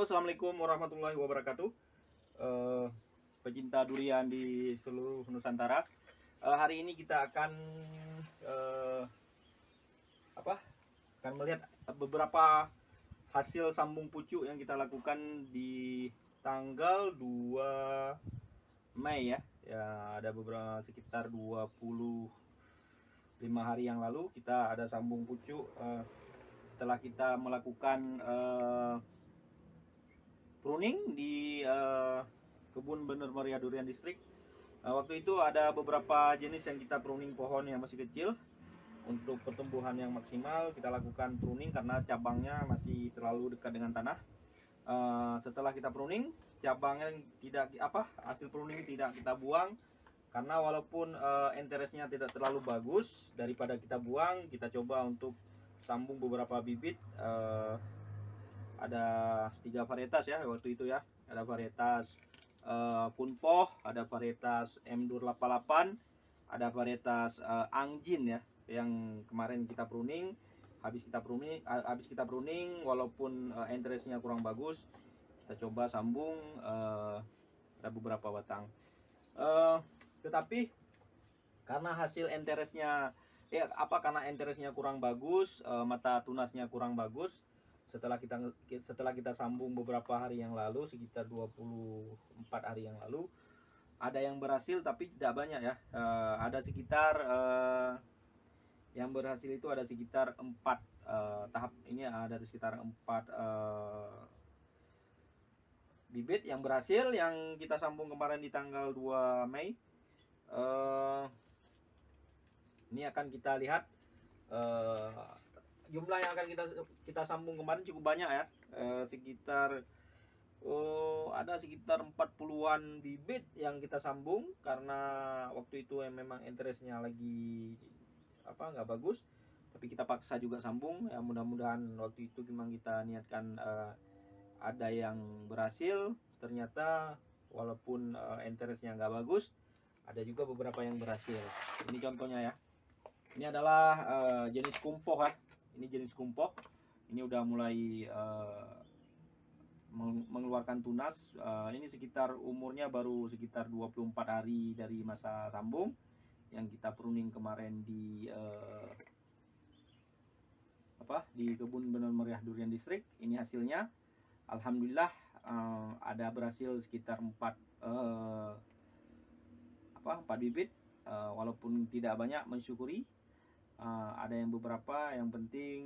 Halo, assalamualaikum warahmatullahi wabarakatuh. Eh, Pecinta durian di seluruh Nusantara. Hari ini kita akan eh, apa? Akan melihat beberapa hasil sambung pucuk yang kita lakukan di tanggal 2 Mei ya. Ya, ada beberapa sekitar 25 hari yang lalu kita ada sambung pucuk setelah kita melakukan pruning di kebun Bener Meriah Durian Distrik. Waktu itu ada beberapa jenis yang kita pruning pohon yang masih kecil. Untuk pertumbuhan yang maksimal kita lakukan pruning karena cabangnya masih terlalu dekat dengan tanah. Setelah kita pruning, cabangnya tidak hasil pruning tidak kita buang karena walaupun enteresnya tidak terlalu bagus, daripada kita buang, kita coba untuk sambung beberapa bibit. Ada 3 varietas ya waktu itu ya. Ada varietas Kunpoh, ada varietas M288, ada varietas Angjin ya yang kemarin kita pruning. Habis kita pruning walaupun enteresnya kurang bagus, kita coba sambung ada beberapa batang. Tetapi karena hasil enteresnya karena enteresnya kurang bagus, mata tunasnya kurang bagus, setelah kita sambung beberapa hari yang lalu, sekitar 24 hari yang lalu, ada yang berhasil tapi tidak banyak ya. Ada sekitar yang berhasil itu ada sekitar 4 tahap. Ini ada sekitar 4 bibit yang berhasil yang kita sambung kemarin di tanggal 2 Mei. Ini akan kita lihat jumlah yang akan kita sambung kemarin cukup banyak ya. Sekitar ada sekitar 40-an bibit yang kita sambung karena waktu itu memang interestnya lagi nggak bagus, tapi kita paksa juga sambung ya. Mudah-mudahan waktu itu memang kita niatkan ada yang berhasil. Ternyata walaupun interestnya nggak bagus, ada juga beberapa yang berhasil. Ini contohnya ya. Ini adalah jenis kumpoh ya. Ini jenis kumpoh. Ini udah mulai mengeluarkan tunas. Ini sekitar umurnya baru sekitar 24 hari dari masa sambung yang kita pruning kemarin di di kebun Bener Meriah Durian Distrik. Ini hasilnya. Alhamdulillah ada berhasil sekitar 4 bibit. Walaupun tidak banyak, mensyukuri. Ada yang beberapa, yang penting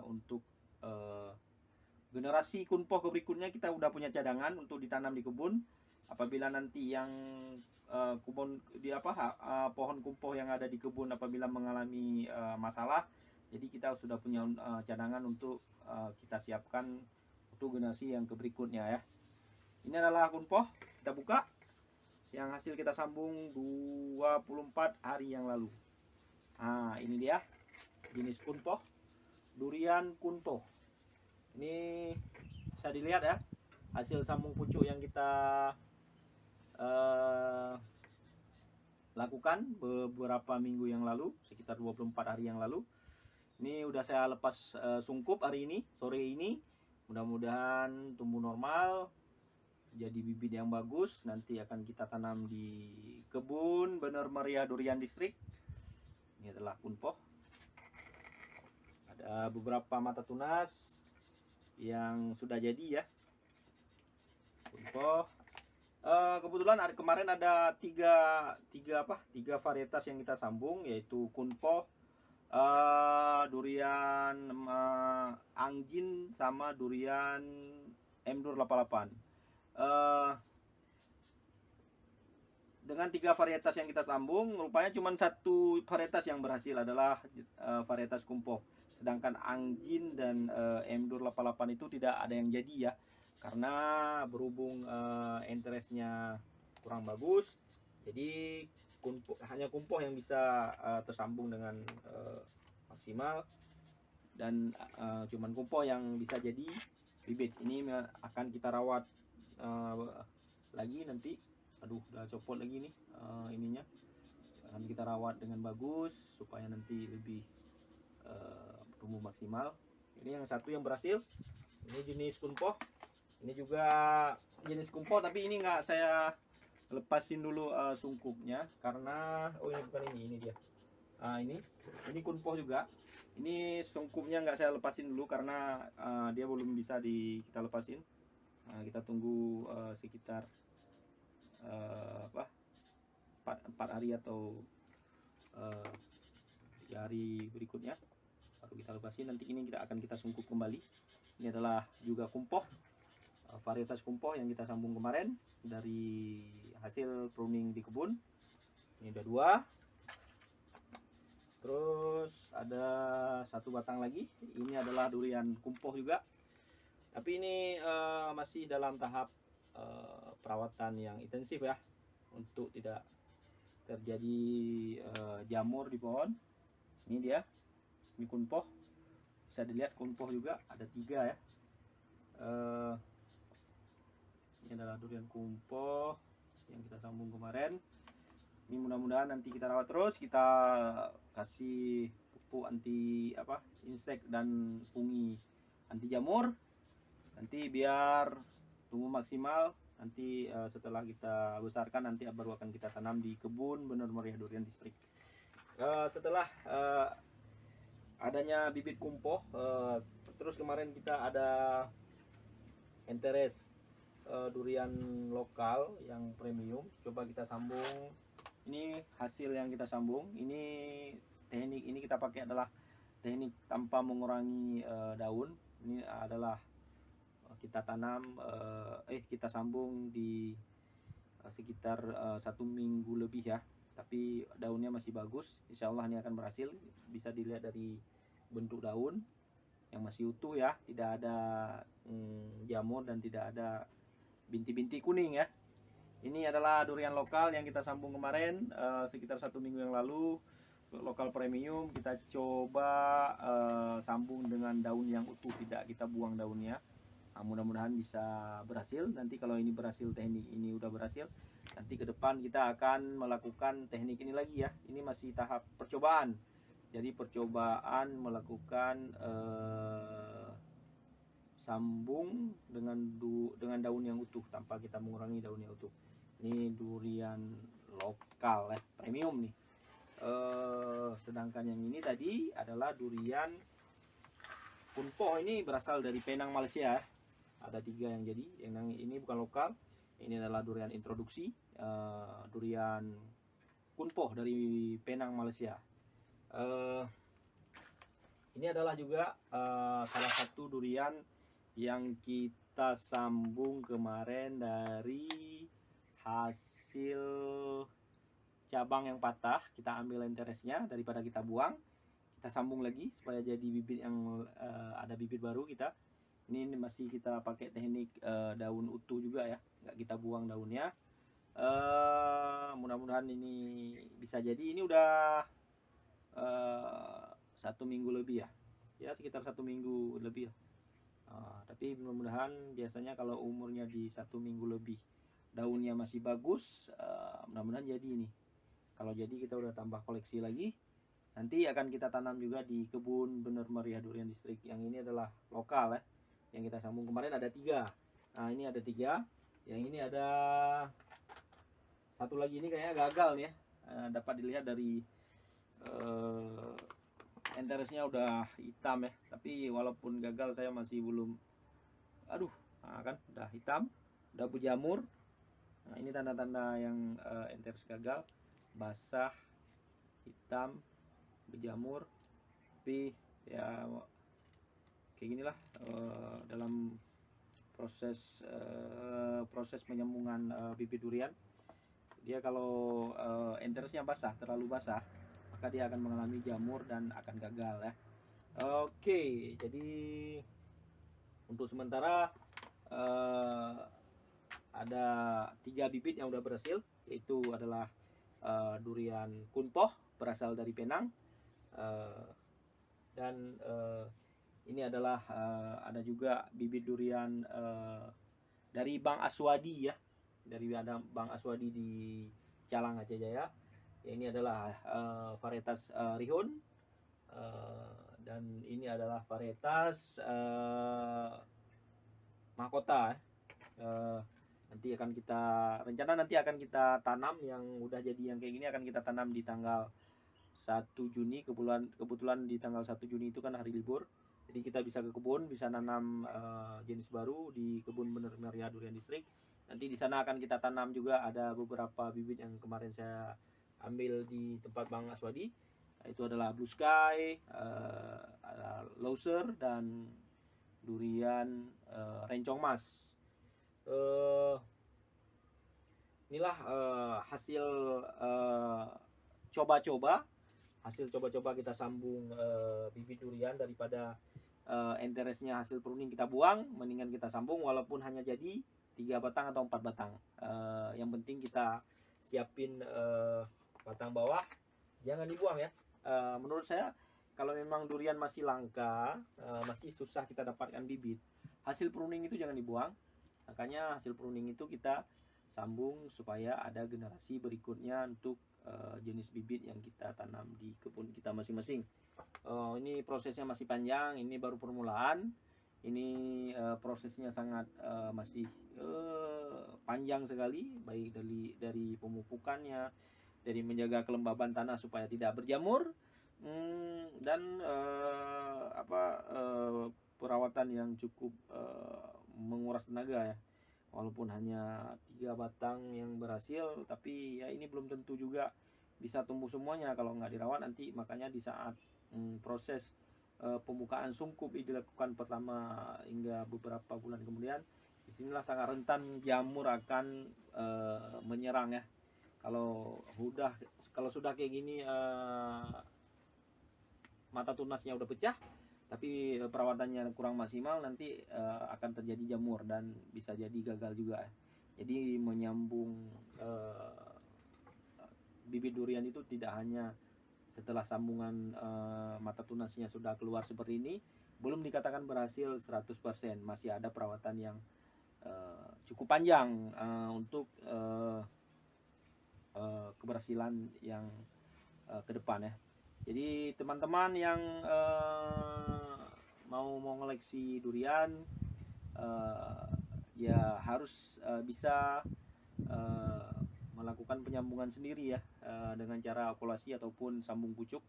untuk generasi kunpoh berikutnya kita udah punya cadangan untuk ditanam di kebun. Apabila nanti yang pohon kumpoh yang ada di kebun apabila mengalami masalah, jadi kita sudah punya cadangan untuk kita siapkan untuk generasi yang berikutnya ya. Ini adalah kunpoh, kita buka yang hasil kita sambung 24 hari yang lalu. Ini dia jenis kunpoh, durian kunpoh. Ini bisa dilihat ya hasil sambung pucuk yang kita lakukan beberapa minggu yang lalu, sekitar 24 hari yang lalu. Ini udah saya lepas sungkup hari ini, sore ini. Mudah-mudahan tumbuh normal, jadi bibit yang bagus. Nanti akan kita tanam di kebun Bener Meriah Durian Distrik. Ini adalah kunpoh. Ada beberapa mata tunas yang sudah jadi ya. Kunpoh. Kebetulan kemarin ada tiga varietas yang kita sambung, yaitu kunpoh, durian Angjin, sama durian M288. Dengan 3 varietas yang kita sambung, rupanya cuma 1 varietas yang berhasil, adalah varietas kunpoh. Sedangkan Angjin dan M288 itu tidak ada yang jadi ya, karena berhubung interestnya kurang bagus. Jadi hanya kunpoh yang bisa tersambung dengan maksimal, dan cuman kunpoh yang bisa jadi bibit. Ini akan kita rawat lagi nanti. Aduh, udah copot lagi nih ininya. Akan kita rawat dengan bagus supaya nanti lebih tumbuh maksimal. Ini yang satu yang berhasil. Ini jenis kunpoh. Ini juga jenis kumpoh, tapi ini nggak saya lepasin dulu sungkupnya karena ini bukan ini dia. Ini kumpoh juga. Ini sungkupnya nggak saya lepasin dulu karena dia belum bisa kita lepasin. Kita tunggu sekitar 4 hari atau 3 hari berikutnya baru kita lepasin. Nanti ini akan kita sungkup kembali. Ini adalah juga kumpoh, varietas kumpoh yang kita sambung kemarin dari hasil pruning di kebun. Ini udah 2. Terus ada 1 batang lagi. Ini adalah durian kumpoh juga, tapi ini masih dalam tahap perawatan yang intensif ya, untuk tidak terjadi jamur di pohon. Ini dia, ini kumpoh, bisa dilihat kumpoh juga ada 3 ya. Ini adalah durian kumpoh yang kita sambung kemarin. Ini mudah-mudahan nanti kita rawat terus, kita kasih pupuk anti insek dan fungi, anti jamur, nanti biar tumbuh maksimal. Nanti setelah kita besarkan, nanti baru akan kita tanam di kebun Bener Meriah Durian Distrik. Setelah adanya bibit kumpoh, terus kemarin kita ada Enteres durian lokal yang premium, coba kita sambung. Ini hasil yang kita sambung. Ini teknik ini kita pakai adalah teknik tanpa mengurangi daun. Ini adalah kita tanam kita sambung di sekitar 1 minggu lebih ya, tapi daunnya masih bagus. Insya Allah ini akan berhasil. Bisa dilihat dari bentuk daun yang masih utuh ya, tidak ada jamur dan tidak ada binti-binti kuning ya. Ini adalah durian lokal yang kita sambung kemarin sekitar 1 minggu yang lalu. Lokal premium kita coba sambung dengan daun yang utuh, tidak kita buang daunnya. Mudah-mudahan bisa berhasil. Nanti kalau ini berhasil, teknik ini udah berhasil, nanti ke depan kita akan melakukan teknik ini lagi ya. Ini masih tahap percobaan. Jadi percobaan melakukan sambung dengan daun yang utuh tanpa kita mengurangi daun yang utuh. Ini durian lokal premium nih. Sedangkan yang ini tadi adalah durian kumpoh. Ini berasal dari Penang, Malaysia. Ada 3 yang jadi. Yang ini bukan lokal. Ini adalah durian introduksi, durian kumpoh dari Penang, Malaysia. Ini adalah juga salah satu durian yang kita sambung kemarin dari hasil cabang yang patah. Kita ambil enteresnya, daripada kita buang, kita sambung lagi supaya jadi bibit yang ada bibit baru kita. Ini masih kita pakai teknik daun utuh juga ya, nggak kita buang daunnya. Mudah-mudahan ini bisa jadi. Ini udah 1 minggu lebih ya, sekitar 1 minggu lebih. Tapi mudah-mudahan biasanya kalau umurnya di 1 minggu lebih, daunnya masih bagus, mudah-mudahan jadi ini. Kalau jadi kita udah tambah koleksi lagi. Nanti akan kita tanam juga di kebun Bener Meriah Durian Distrik. Yang ini adalah lokal ya, yang kita sambung kemarin ada 3. Nah ini ada 3. Yang ini ada 1 lagi, ini kayaknya gagal nih ya. Dapat dilihat dari enteresnya udah hitam ya, tapi walaupun gagal saya masih belum kan udah hitam, udah berjamur. Nah ini tanda-tanda yang enteres gagal, basah, hitam, berjamur. Tapi ya kayak ginilah dalam proses penyambungan bibit durian. Dia kalau enteresnya basah, terlalu basah, maka dia akan mengalami jamur dan akan gagal ya. Oke, jadi untuk sementara ada 3 bibit yang udah berhasil, yaitu adalah durian kumpoh berasal dari Penang, dan ini adalah ada juga bibit durian dari Bang Aswadi ya, dari Bang Aswadi di Calang, Aceh Jaya. Ini adalah varietas Rihun, dan ini adalah varietas mahkota. Nanti akan kita tanam yang udah jadi yang kayak gini, akan kita tanam di tanggal 1 Juni. Kebetulan di tanggal 1 Juni itu kan hari libur, jadi kita bisa ke kebun, bisa nanam jenis baru di kebun Bener Meriah Durian Distrik. Nanti di sana akan kita tanam juga, ada beberapa bibit yang kemarin saya ambil di tempat Bang Aswadi. Itu adalah Blue Sky, ada Loser, dan durian Rencong Mas. Inilah hasil coba-coba kita sambung bibit durian. Daripada enteresnya hasil pruning kita buang, mendingan kita sambung walaupun hanya jadi 3 batang atau 4 batang. Yang penting kita siapin batang bawah, jangan dibuang ya. Menurut saya kalau memang durian masih langka, masih susah kita dapatkan bibit, hasil pruning itu jangan dibuang. Makanya hasil pruning itu kita sambung supaya ada generasi berikutnya untuk jenis bibit yang kita tanam di kebun kita masing-masing. Ini prosesnya masih panjang, ini baru permulaan. Ini prosesnya sangat masih panjang sekali, baik dari pemupukannya, dari menjaga kelembaban tanah supaya tidak berjamur, dan perawatan yang cukup menguras tenaga ya. Walaupun hanya 3 batang yang berhasil, tapi ya ini belum tentu juga bisa tumbuh semuanya kalau nggak dirawat nanti. Makanya di saat proses pembukaan sungkup dilakukan pertama hingga beberapa bulan kemudian, disinilah sangat rentan jamur akan menyerang ya. Kalau sudah kayak gini, mata tunasnya udah pecah tapi perawatannya kurang maksimal, nanti akan terjadi jamur dan bisa jadi gagal juga. Jadi menyambung bibit durian itu tidak hanya setelah sambungan mata tunasnya sudah keluar seperti ini, belum dikatakan berhasil 100%. Masih ada perawatan yang cukup panjang untuk keberhasilan yang ke depan ya. Jadi teman-teman yang mau ngoleksi durian, ya harus bisa melakukan penyambungan sendiri ya, dengan cara okulasi ataupun sambung pucuk,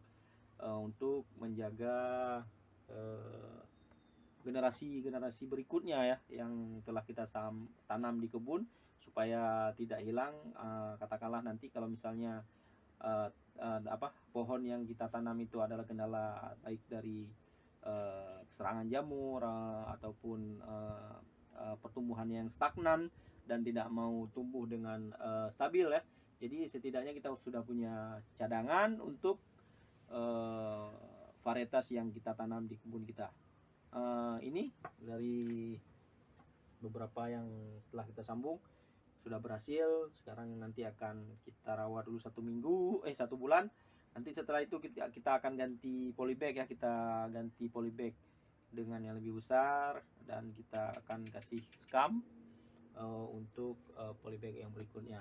untuk menjaga generasi berikutnya ya yang telah kita tanam di kebun, supaya tidak hilang. Katakanlah nanti kalau misalnya pohon yang kita tanam itu adalah kendala baik dari serangan jamur ataupun pertumbuhan yang stagnan dan tidak mau tumbuh dengan stabil ya. Jadi setidaknya kita sudah punya cadangan untuk varietas yang kita tanam di kebun kita. Ini dari beberapa yang telah kita sambung sudah berhasil. Sekarang nanti akan kita rawat dulu 1 bulan. Nanti setelah itu kita akan ganti polybag ya, kita ganti polybag dengan yang lebih besar, dan kita akan kasih skam untuk polybag yang berikutnya.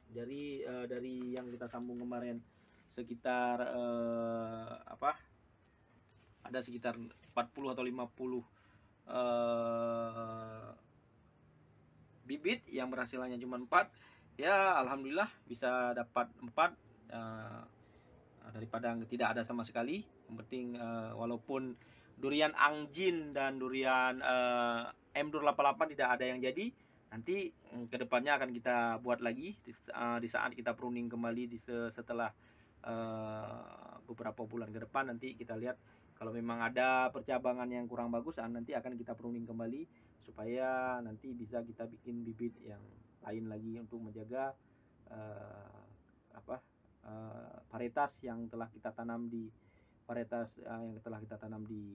Dari yang kita sambung kemarin sekitar ada sekitar 40 atau 50 bibit yang berhasilannya cuma 4 ya. Alhamdulillah bisa dapat 4 daripada tidak ada sama sekali. Yang penting walaupun durian Angjin dan durian M-Dur 88 tidak ada yang jadi, nanti kedepannya akan kita buat lagi di saat kita pruning kembali setelah beberapa bulan ke depan. Nanti kita lihat kalau memang ada percabangan yang kurang bagus, nanti akan kita pruning kembali supaya nanti bisa kita bikin bibit yang lain lagi untuk menjaga varietas yang telah kita tanam di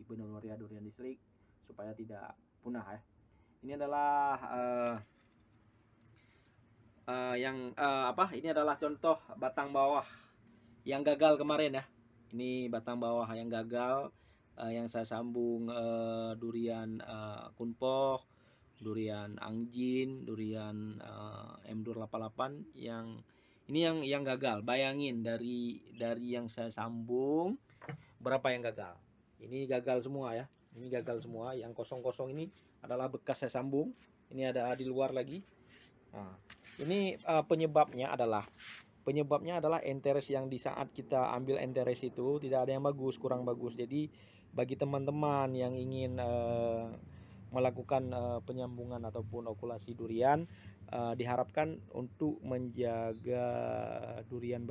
Bener Meriah Durian Distrik supaya tidak punah ya. Ini adalah ini adalah contoh batang bawah yang gagal kemarin ya. Ini batang bawah yang gagal, yang saya sambung durian kunpoh, durian Angjin, durian M-Dur 88 yang gagal. Bayangin dari yang saya sambung berapa yang gagal. Ini gagal semua ya. Ini gagal semua. Yang kosong-kosong ini adalah bekas saya sambung. Ini ada di luar lagi. Nah, ini penyebabnya adalah enteres yang di saat kita ambil enteres itu tidak ada yang bagus, kurang bagus. Jadi bagi teman-teman yang ingin melakukan penyambungan ataupun okulasi durian, diharapkan untuk menjaga durian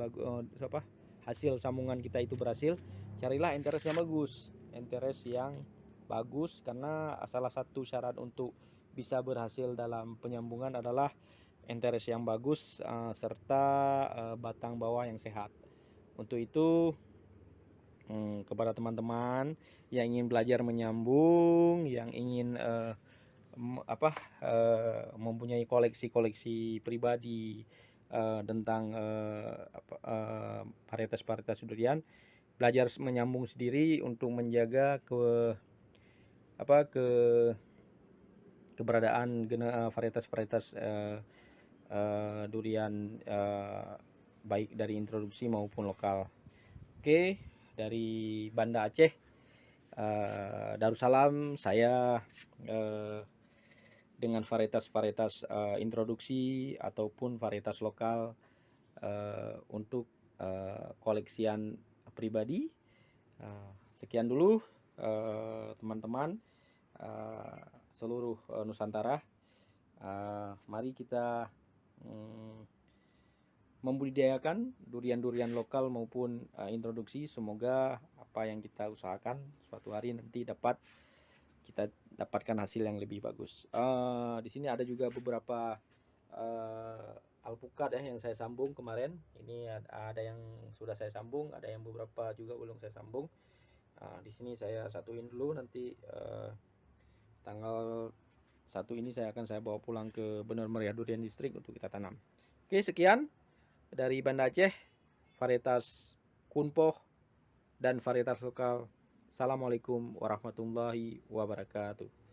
hasil sambungan kita itu berhasil, carilah enteres yang bagus. Enteres yang bagus karena salah satu syarat untuk bisa berhasil dalam penyambungan adalah enteres yang bagus serta batang bawah yang sehat. Untuk itu kepada teman-teman yang ingin belajar menyambung, yang ingin mempunyai koleksi-koleksi pribadi tentang varietas-varietas durian, belajar menyambung sendiri untuk menjaga keberadaan varietas-varietas durian baik dari introduksi maupun lokal. Oke, dari Banda Aceh Darussalam, saya dengan varietas-varietas introduksi ataupun varietas lokal untuk koleksian pribadi. Sekian dulu teman-teman seluruh Nusantara. Mari kita membudidayakan durian-durian lokal maupun introduksi. Semoga apa yang kita usahakan suatu hari nanti dapat kita dapatkan hasil yang lebih bagus. Di sini ada juga beberapa alpukat yang saya sambung kemarin. Ini ada yang sudah saya sambung, ada yang beberapa juga belum saya sambung. Di sini saya satuin dulu, nanti tanggal 1 ini saya bawa pulang ke Bener Meriah Durian Distrik untuk kita tanam. Oke, sekian dari Banda Aceh, varietas Kunpoh dan varietas lokal. Assalamualaikum warahmatullahi wabarakatuh.